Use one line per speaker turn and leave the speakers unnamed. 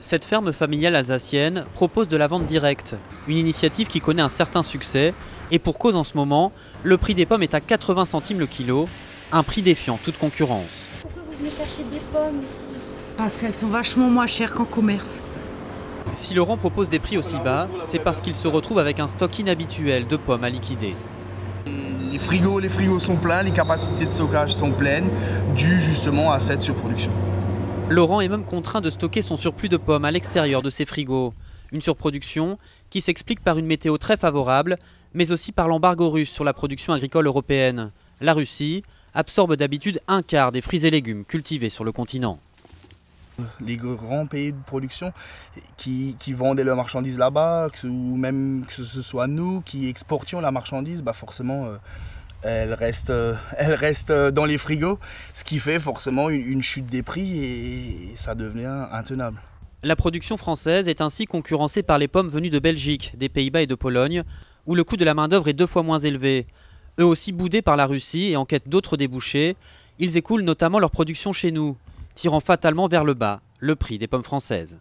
Cette ferme familiale alsacienne propose de la vente directe, une initiative qui connaît un certain succès et pour cause en ce moment, le prix des pommes est à 80 centimes le kilo, un prix défiant toute concurrence.
Pourquoi vous venez chercher des pommes ici?
Parce qu'elles sont vachement moins chères qu'en commerce.
Si Laurent propose des prix aussi bas, c'est parce qu'il se retrouve avec un stock inhabituel de pommes à liquider.
Les frigos sont pleins, les capacités de stockage sont pleines, dû justement à cette surproduction.
Laurent est même contraint de stocker son surplus de pommes à l'extérieur de ses frigos. Une surproduction qui s'explique par une météo très favorable, mais aussi par l'embargo russe sur la production agricole européenne. La Russie absorbe d'habitude un quart des fruits et légumes cultivés sur le continent.
Les grands pays de production qui vendaient leurs marchandises là-bas, ou même que ce soit nous qui exportions la marchandise, forcément elle reste dans les frigos, ce qui fait forcément une chute des prix et ça devient intenable.
La production française est ainsi concurrencée par les pommes venues de Belgique, des Pays-Bas et de Pologne, où le coût de la main-d'œuvre est 2 fois moins élevé. Eux aussi boudés par la Russie et en quête d'autres débouchés, ils écoulent notamment leur production chez nous, tirant fatalement vers le bas le prix des pommes françaises.